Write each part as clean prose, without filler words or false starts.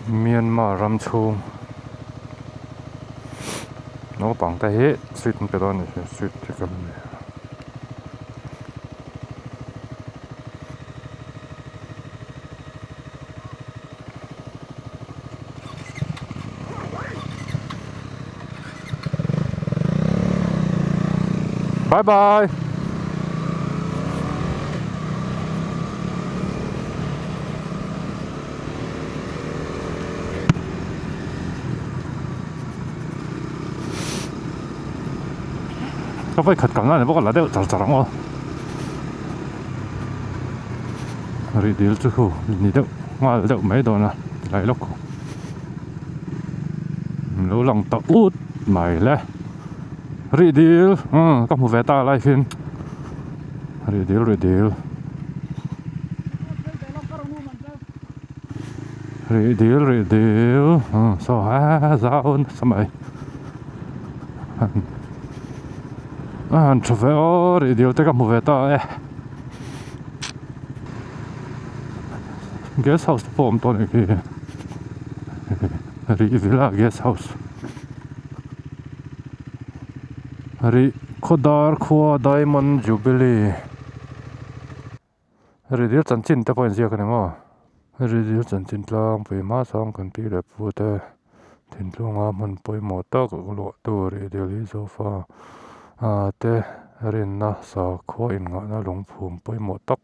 Myanmar ram chung nó bằng tay hết street cái đó này street cái cầm này bye bye. Có phải khật cắn này bốc là đeo chặt chặt không? Rihdil chứ không, nhìn đâu, ngoài đâu mấy đồ nè, lại lóc. Lỗ lòng tao út mày lẽ. Rihdil, có một vé ta lại phim. Rihdil. So ha sao mày. Trofeo Rihdil te có một vé ta. Guest house form to này kìa. Villa guest house. Khodar Khua Diamond Jubilee. Rihdil chan chin te point zia kan mo. Rihdil chan chin tlang pe ma sang kan pi le pu te. Thin lunga man poi mo ta ko lo tu Rihdil sofa. Te rin na sa kho in nga na lung phum poi mo tak.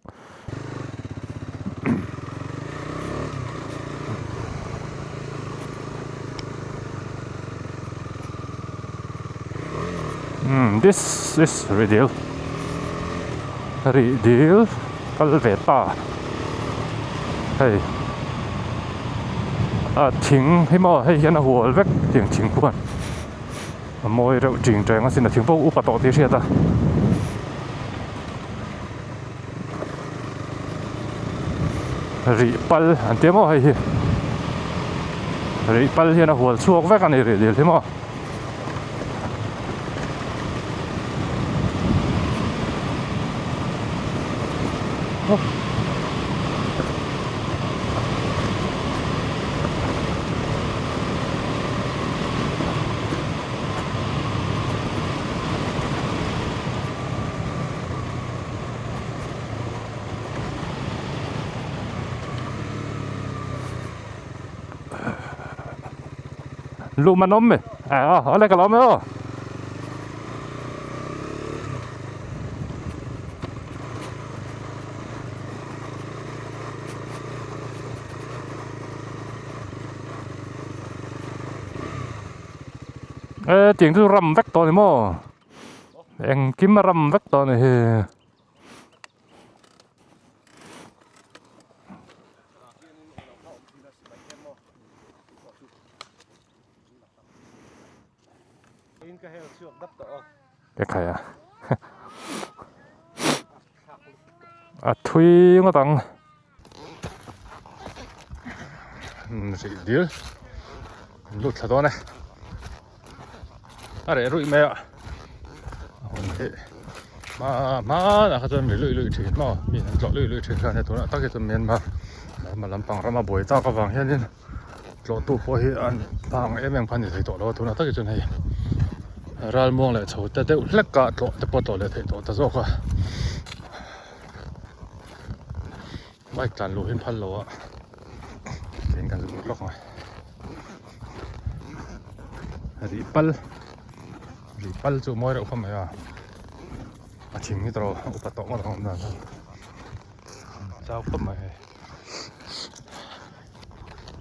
This is Rihdil. Calveta. Hey. Thing hay mà hay hiện là hồ vách tiếng thing của bạn. Môi rượu trình trời nó xin là thing phố úp tọt tí xe ta. Rihdil anh tiêm mà hay. Rihdil hiện là hồ suộc vách anh này Rihdil thế mà. Lu mà nôm mày. Ở đây cả lắm mày ơ. Tiếng thứ rầm vách to này mò. Anh kiếm mà rầm vách to này. Cái khai à? Thui ngó tăng. Rihdil. Lụt là to này. Để rụi mẹ ạ. Mà là cái mình lụi chuyện mà mình lọ lụi chuyện này tôi đã tắc cái miền mà làm bằng ra mà buổi ta có vàng hiện nên lọ tụ phơi ăn bằng em phan thì thấy tổ đó tôi đã tắc cái chuyện này ra muông lại chầu ta đều lắc cả lọ ta bắt tổ lại thấy tổ ta rõ quá bách tràn lụi hình phan lọ cái cái lụi lóc này Rihdil chỗ môi đâu không phải à chính cái đó bắt tóc mà không được sao không mày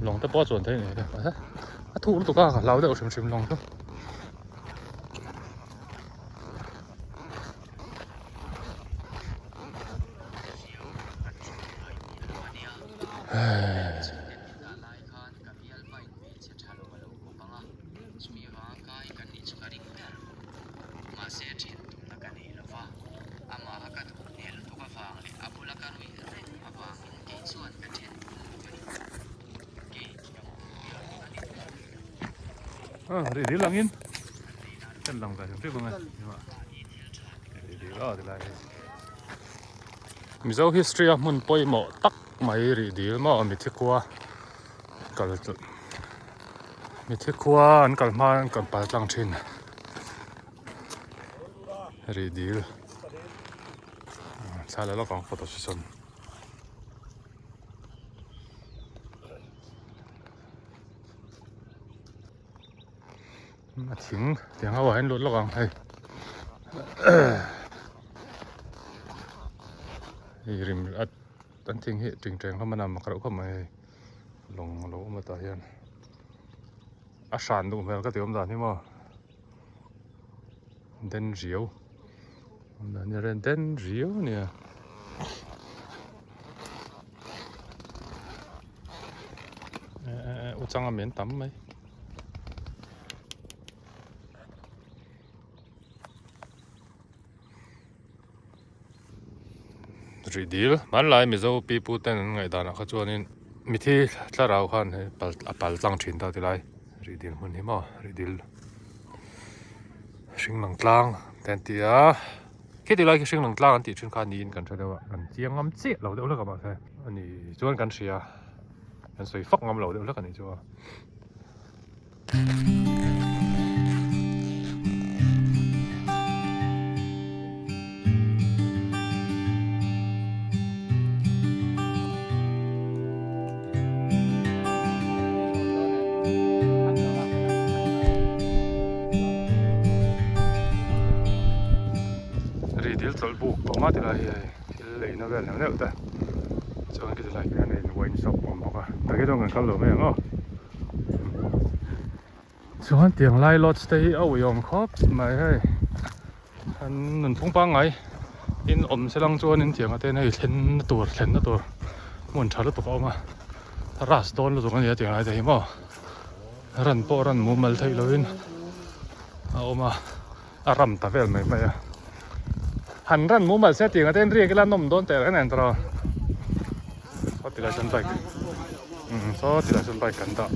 lòng ta bỏ chuẩn thế này đấy thu tụi cả lao đậu xìm lòng thôi Rihdil langin kan lang ka siyempre bunga Rihdil di lai mizo history mun poi mo tak mai Rihdil mo mi thikwa kal มีที่ครัวอันกันมาอันกันปลาจังชินรีดิลใช่แล้วเราของโฟโต้เซสชั่นมาถึงเดี๋ยวเขาว่าให้รถเราของให้ริมอันทิ้งเหตุจริงจังเขามานำมากระอุเข้ามาลงมาต่อยันอาชานดูเหมือนก็เดี๋ยวมันนี่มั้งเดินเรียวนั่นเนี่ยเดินเรียวเนี่ยอุจังอเมนตั้มไหมรีดิลมันหลายมิโซปีปูเต้นไงตานะเขาชวนนี่มีที่ถ้าเราขันให้ปัลจังชินตาที่ไรรีดิลมันนี่มั้งรีดิลชิงหลังกลางแต่ที่คิดที่ไรก็ชิงหลังกลางอันที่ชิงคันนี้กันใช่ไหมว่าอันเจียงงำเจี๊ยเราเดี๋ยวเลิกกันมาใช่อันนี้ชวนกันเชียอันสวยฟักงำเราเดี๋ยวเลิกกันนี่ชัวรีดิลตลบุกออกมาที่ไรที่เลยนะเว้ยเนี่ยแต่ช่วงที่ไรแค่ในวัยช็อปผมบอกว่าแต่ก็ต้องเงินเขาหรือไม่เหรอช่วงเตียงไล่รถสเตย์เอาไว้ยอมครบไม่ให้อันนั้นพุ่งปังไงอินอมเสลังจวนอินเตียงอะไรเนี่ยเห็นตัวมันชาลุตัวออกมาถ้ารัสโตนลุตัวนี้เตียงอะไรแต่เห็นมั้งรันโปรันมุมมัลไทยเลยเอามาอารมณ์ตาเวลไม่หันรันมุมมัลเสียเตียงอะไรเรียกกันนมโดนแต่กันนั่นตลอดเขาติดอะไรฉันไปเขาติดอะไรฉันไปกันต่อ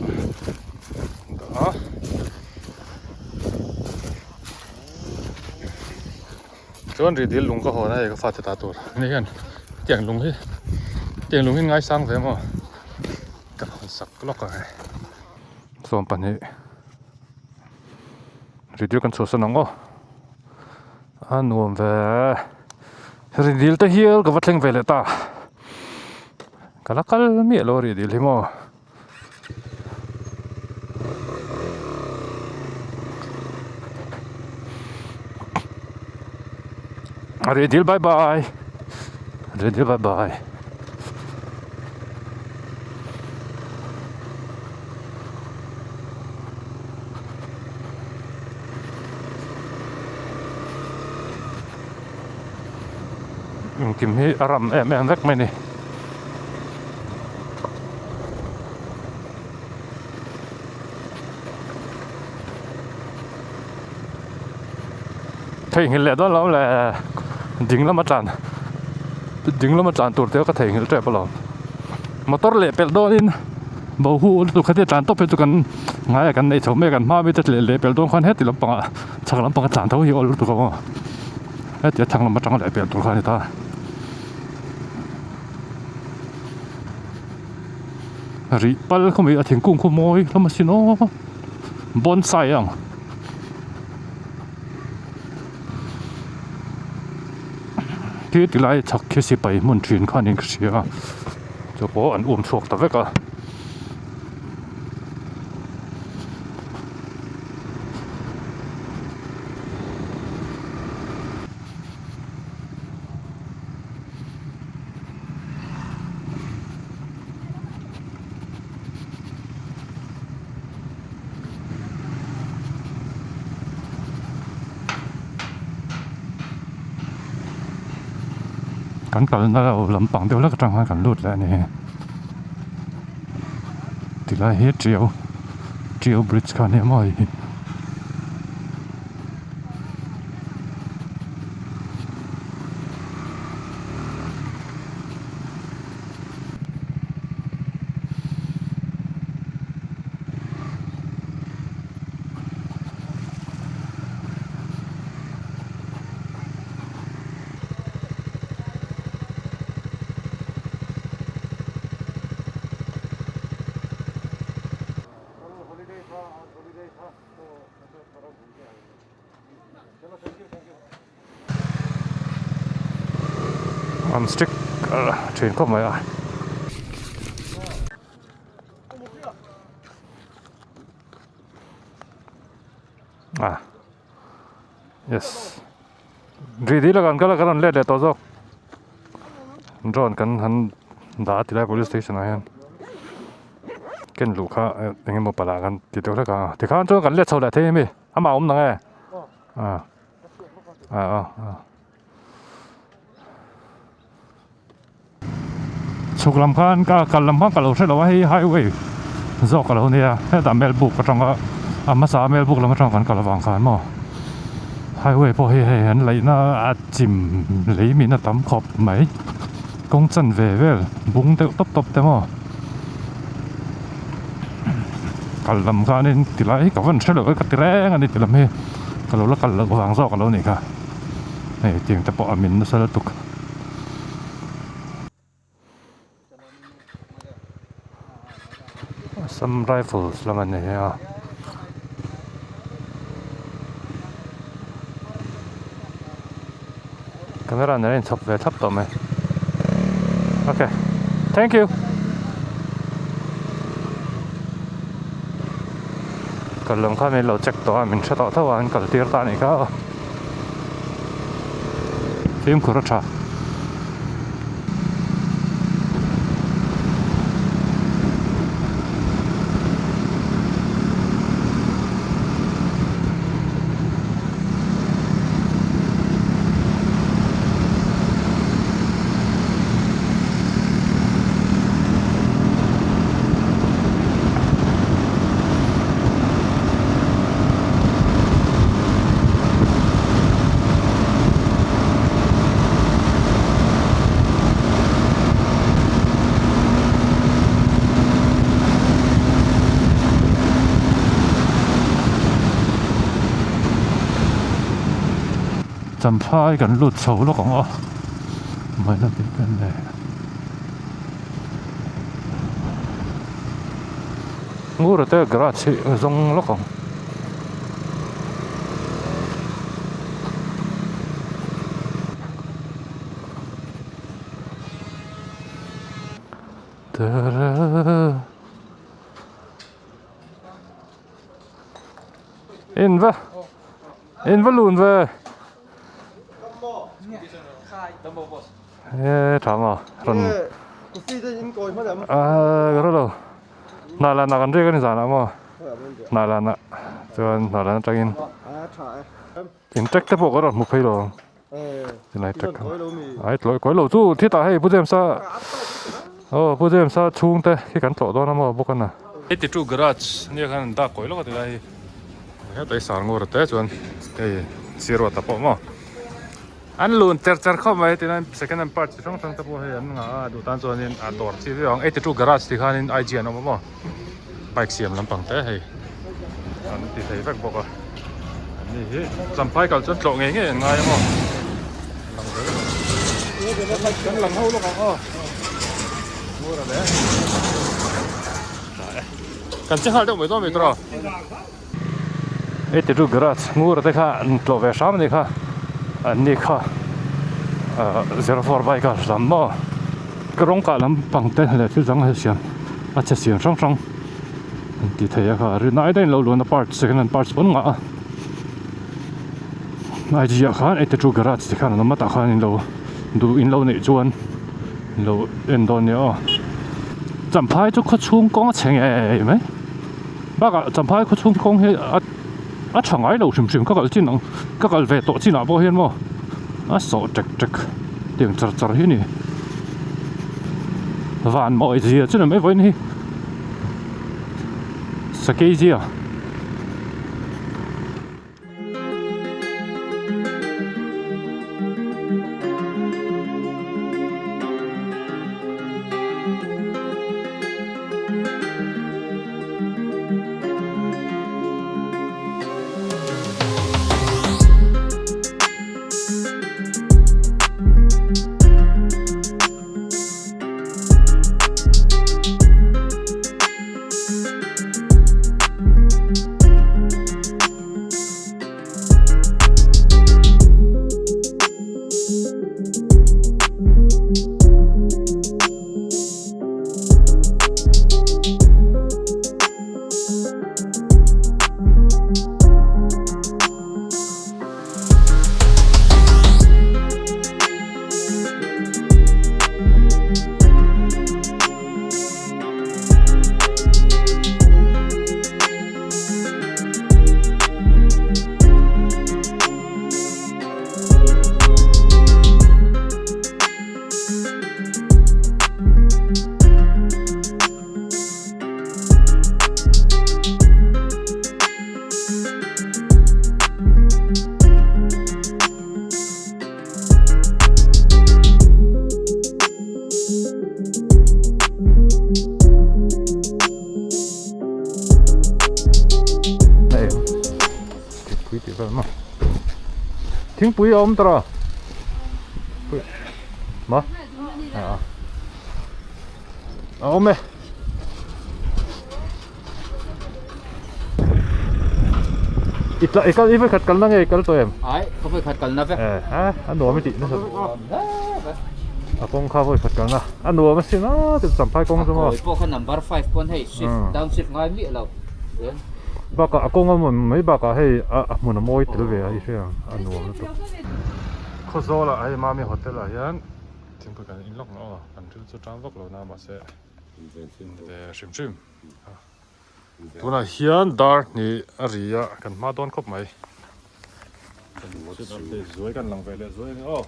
ชวนรีดิลลุงก็หัวได้ก็ฟาดตาตัวนี่กันเตียงลุงที่ง่ายสร้างเลยมั้งกับสักล็อกอะไรส่วนปันนี้รีดิลกันสดสนองก็อันนู้นเวรีดิลตะเฮียลกับวัดเล็งเวลตากัลมีอะไรรีดิลที่มั้งRihdil bye bye. Rihdil bye bye. Kim hi aram em vek mai ni. Thấy hình lệ đó là dính lắm mà tràn tụt theo cái thể hình trẻ bao lâu mà tốt lệ bèo đôi in bầu hu tụt cái tràn tốt phải tụtกันngayกันในชมไม่กันมาไม่จะlệ bèo đôi khoan hết thì lắm bằng chẳng lắm bằng tràn thấu hiểu lúc tụt không hết thì chẳng lắm mà chẳng lệ bèo tụt khoan thì ta rì bal không bị thiền cung không môi lắm mà xin nó bonsai àที่ที่ไรชักแค่สิไปมันจีนข้านี่ก็เสียจะบอกอันชวกแต่ก็กันแล้วลำปังเดียวแล้วก็จังหวะกันลุดแล้วนี่ที่ไรเฮ็ดเจียวบริดจ์กันเนี่ยมั้ย on stick train có mấy yes Rihdil là cái led để tao dọc John kan han đã thì lại police station này cái lũ khác anh một bà kan thì tôi thấy thì khác cho kan led sau lại thế mi mà ông nè chụp làm khan cả làm khan cả lỗ sẽ là highway dọc cả lỗ này hết tạm mail book trong cái mà sao mail book làm trong kan cả là vàng khan mà highway po hiện lấy nó chìm lấy mình nó tắm khop mấy công chân về bung teo top thế mà cả làm khan nên thì lại cả vẫn sẽ được cái tire anh thì làm he cả lỗ là cả lỗ vàng dọc cả lỗ này cả này tiếng tập bộ mình nó sẽ tục some rifles là này camera này chụp về thấp tầm này okay thank you cần lòng khai mình lộ check đó mình sẽ tạo thao anh cần tiết ta này cả phim của nó chăm phai gần lụt xấu nó còn mấy lần tiếp bên này ngủ rồi tới garage rong nó còn in vào luôn về chạm à rồi cái đó nào là gần đây cái gì nào mà nào là cho nào là cho in in check cái bộ cái đó một phay rồi thì này check ấy lỗi quấy lỗi chú thiết tại hay bữa đêm sao bữa đêm sao chung thế cái cán tổ đó nó mà bốc cái nào cái tiết chú garage như cái đã quấy lỗi cái này cái tay sáng ngồi thế cho cái zero tập bộ mà anh luôn chờ không vậy thì nên second hand parts trong tập bộ hay anh ngã đủ tan cho nên door chỉ với ông ấy tiết chú garage thì khai nên IGN nó mà bike xiêm làm bằng thế hay anh thì thấy vạch bộ àนี่จำไฟก่อนจนโตเงี้ยง่ายมั้งกันหลังเขาลูกอ๋องูอะไรกันจะหาได้ไม่ต้องไม่ต้องเอ๊ะที่ดูกระดงูอะไรค่ะตัวเวชามนี่ค่ะอันนี้ค่ะ04 bikeค่ะสามมั้งกระรองกาลำปังเต้นเลยที่จังให้เสียงอาจจะเสียงช่องที่เทียค่ะหรือไหนได้เราล้วนparts second hand partsปนงะไอ้ที่อยากขันไอ้ที่จูกระดาษที่ขันน้ำมันตาขันเราดูอินเราเนี่ยจวนเราเอ็นตอนนี้จำพายจุกขชุ่มกองเฉียงเอ๋ไหมบ้าก็จำพายขชุ่มกองให้ช่างไอ้เราชิมก็กระจิ้นก็กระเวทโตจิ้นอ่ะพอเห็นมั้งสอดจักเดี๋ยวจัดที่นี่หวานบ่อยจีจิ้นไม่ไหวนี่สกีจีอ่ะ thì vậy mà tiếng bụi ôm tao mà ôm mẹ ikal khát cắn năng ikal tụi em ấy có phải khát cắn nào vậy anh đùa mấy chị nữa công khá với khát cắn à anh đùa mấy xin nó từ sắm phai công rồi mà cái number 5 con hay shift down shift ngay miệng lâu bà cả công mà mấy bà cả hay muốn làm môi từ về ấy chứ anh đùa nó tụi khó do là ai mà mình hotel là hiện tiếng bữa cái in lóc nó anh chú cho trang vóc lâu nào mà sẽ để xem tụi này hiện dar ni aria kan ma don khop mai kan mo se dan te zoi kan lang vele zoi ni oh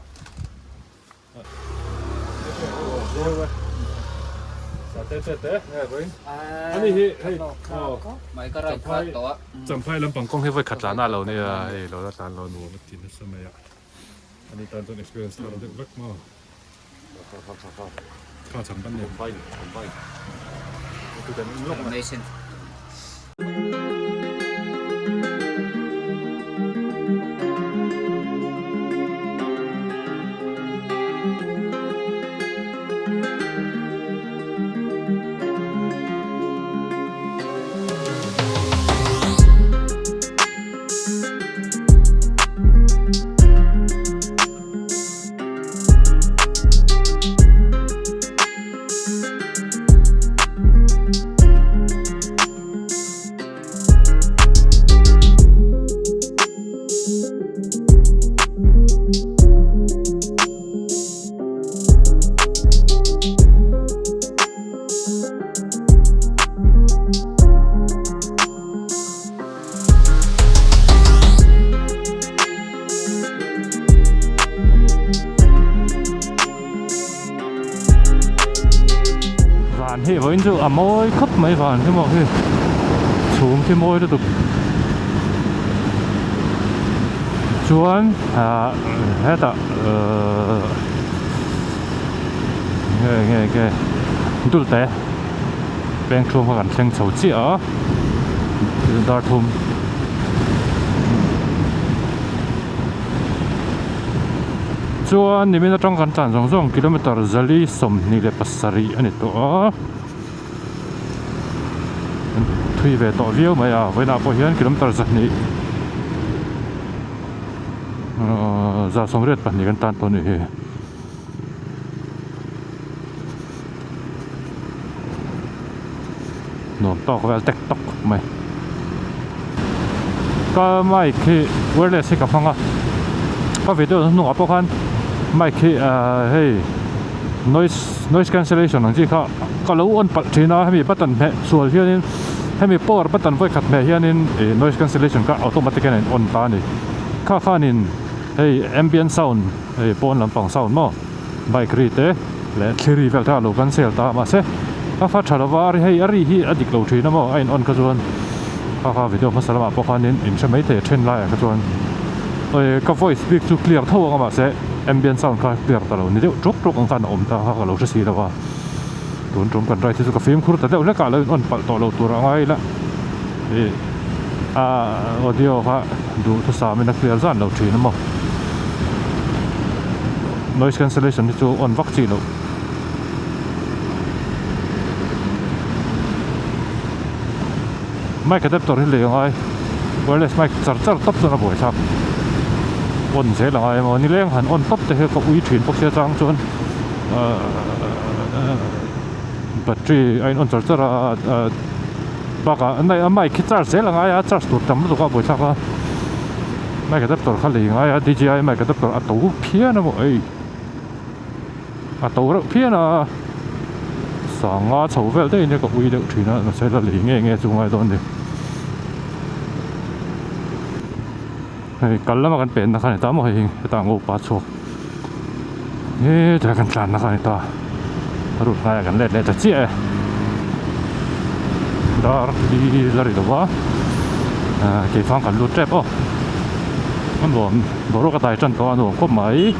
sa te nghe với anh đi hey mấy cái này phát to chấm phai lâm bằng công hay với khát lá na lâu này lâu là tan lâu nuôi mất tin hết sao mày anh đi tan cho experience lâu được vất màข้าจำตั้งเนี่ยคือเป็นโลกนะ Thì với sự môi khắp mấy vạn cái mọi người xuống cái môi đó tục chuan hết ạ nghe tụt té bên chuông họ gần sang sầu chi ở đa thùng chuan ni mình trong gần tràn rong km zali som ni le pasari anh to thuy về tọ viêu mà với nào bao nhiêu km giật ní ra sông rết bản ní gần tan to này nôm to có vẻ tech tóc mày có mai khi vừa lên xe cặp phong à có video nó nổ bao khăn mai khi hey noise cancellation năng chi có lâu ôn bật trên nó hay bị bắt tần mẹ xuôi thế nên hay bị power bắt tần với khát mẹ thế nên noise cancellation có automatic này on ta này khá nên hey ambient sound hey pon làm bằng sound mà bài kỹ thế lẽ theory về ta lâu cancel ta mà sẽ phát trả lời vào hay ari hi adik lâu trên nó mà anh on cái chuyện khá video mà sao mà bao khăn nên in sẽ mấy thể trên lại cái chuyện cái voice speak to clear thâu mà sẽ ambient sound khá clear ta lâu nếu trúc ang tan om ta khá lâu sẽ xí đâu tuần trống cần rồi thì cái phim khurt ta lâu cả lâu on bal to lâu tu ra ngay là audio khá đủ thứ sáu mình clear dàn lâu trên nó mà noise cancellation thì chú on vắc chỉ lâu mic adapter hi le ngai wireless mic charger top na boi thak on se la ngai mo ni leng han on top te he ko ui thin pok se chang chon battery ein on charger baka nai mic ki charge se la ngai a charge tur tam lu ka boi thak a mic adapter kha le ngai a DJI mic adapter a to phia na mo ei a to ra phia na sang ngã chầu về đây nên có uy được thì nó sẽ là lý nghe chung ai đó đi cái là mà cái bền là cái này ta mà hình ta ngô bát chuột thế cái tràn là cái này ta rụt ngay cái lẹt lẹt chít đó đi ra đi đâu cái phong cảnh lụt trẹp ô con bò cái tài chân to nó có mấy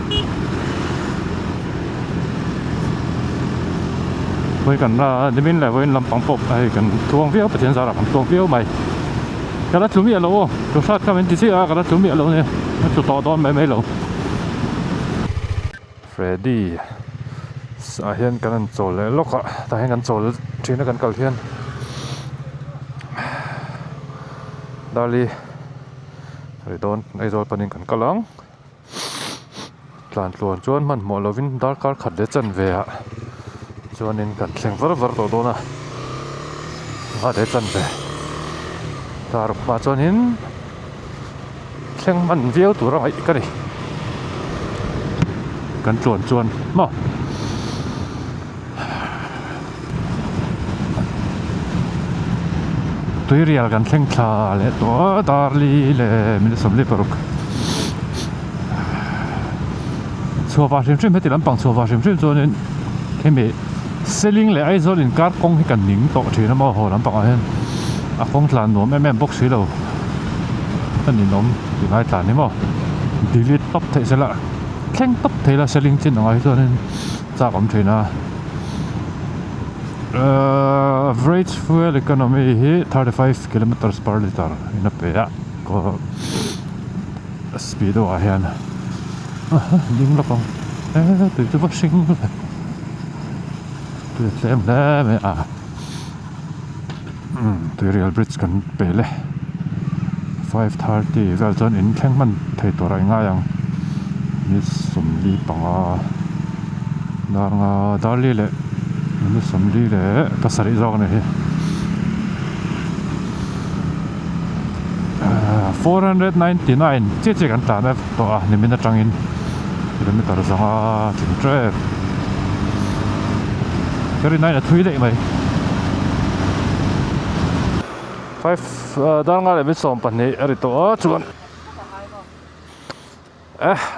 với cần là mình lại với làm bằng bột hay cần tuông viết bật hiện ra là bằng tuông viết mày cái đó chuẩn bị lâu tôi sát các bên tí xíu cái đó chuẩn bị lâu nè nó chụp to đón mấy lâu Freddy hiện cái này trộn lại lóc à ta hiện cái trộn trên nó cái cầu thiên Dali rồi đón ai rồi panin cái cầu lăng luồn chuan man mỏ lovin dar kar khat le chan ve a chuan in kan thleng var var to dona ha de chan ve tar ma chuan in thleng man viau tur ai ka ni kan luồn chuan ma tui rial kan thleng thla le to darli le min som le paruk chua va rim rim heti lampang chua va rim rim chuan khemi selling le aizol in kar kong hi kan ning to thina ma ho lampang a hen a kong tlan nom em box hi lo ani nom ti ngai tlan ni mo delete top thei sela thleng top thei la selling chin ngai chuan cha kom thina average fuel economy hi 35 kilometers per liter in a pe a ko speed o a hian ding lapang tui tu washing tui tlem le me a tui real bridge kan pe le 5:30 vel chuan in thleng man thei tur ai nga yang mi som li panga dar nga dar li le mi som li le pasari jog ne hi 499 che kan ta na to a ni min na tangin kilometer zanga chin tre kari nai na thui dei mai 5 dar nga le mi som pan ni ari to chuan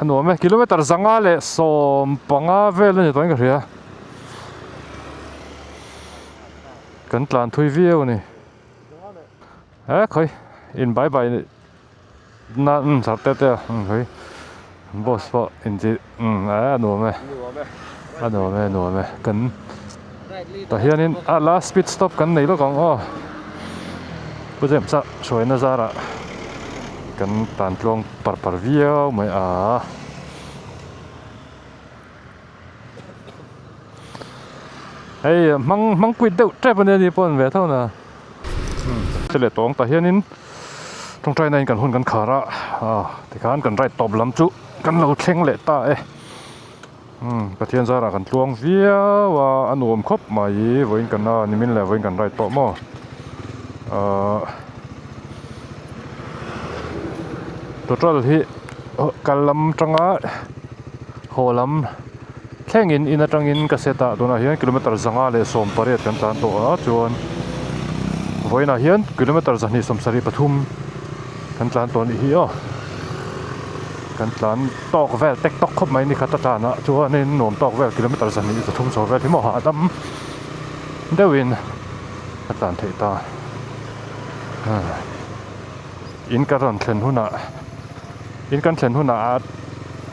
no me kilometer zanga le som panga vel ni toin ka ria kan tlan thui viu ni khoi in bye bye na sar te khoi boss po in ji no me kan ta hianin last pit stop kan nei lo kang pujem sa choi na zara kan tan tlong par viau mai hey mang quit deuh trep ne ni pon ve thau na tele tong ta hianin trong trai này kan hun kan khara thì kan kan right top lam chu kan lo thleng le ta pathian zara kan tluang via wa anom khop mai voin kan na nimin le voin kan right to mo total hi kalam tanga holam thlengin in atangin kaseta dona hian kilometer zanga le som pare kan tan to chuan voina hian kilometer zani som sari pathum kan tlan ton hi kan tlan tok vel tek tok khop mai ni khata ta na chuan in nom tok vel kilometer zani pathum so vel hi mo ha dam dewin kan thei ta in karon thlen huna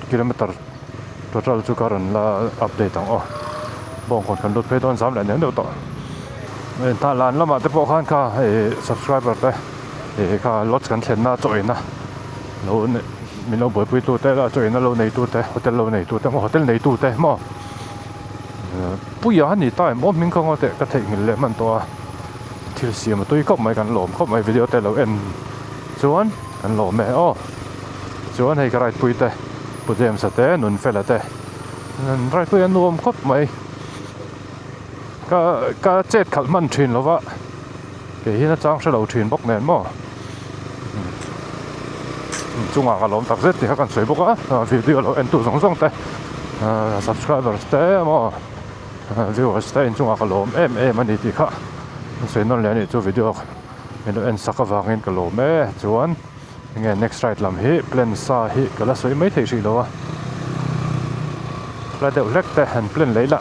kilometer total chu karon la update ang bong kon kan lut phe don sam la ne to en ta lan lama te po khan kha subscriber te kha lots kan thlen na choi na lo ne min lo boi pui tu te la choi na lo nei tu te hotel lo nei tu te mo hotel nei tu te mo pui ya ni ta mo min khong te ka thei ngil le man to thil siam tui kop mai kan lom khop mai video te lo en chuan kan lom me chuan hei ka right pui te pu jem sa te nun fela te nan right pui an lom khop mai ka chet khal man thin lova ke hi na chang shalo thin bok nen mo chunga ka lom tak zet ti kan soi bok video lo en tu zong te subscribers te mo viewers te in chunga ka lom em ani ti kha soi non le ni chu video en en sakawangin ka lom chuan nge next right lam hi plan sa hi kala soi mai thei ri lo la deuh lek te han plan leila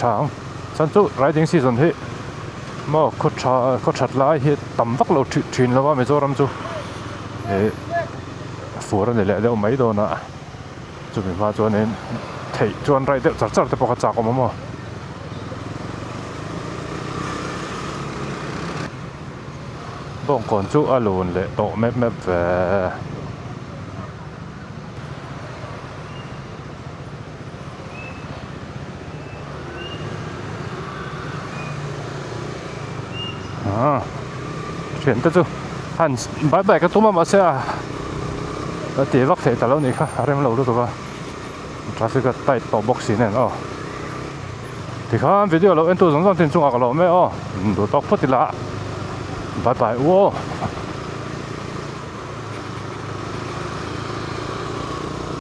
chang san chu riding season hi mo ko that lai hi tam vak lo thin lo wa me zoram chu fura ne le le mai do na chu mi ma chuan en thei chuan rai de char te poka cha ko mo bông còn chú alun lệ tổ mép mép về chuyển tới chú hẳn bãi bãi cái tôm mà xe để vắt thể tao lâu này khác em lâu rồi đó traffic cái tay tổ box này thì khám video lâu em tôi giống tiền trung à cái lâu mấy đồ tóc phất thì lạ bãi bãi wow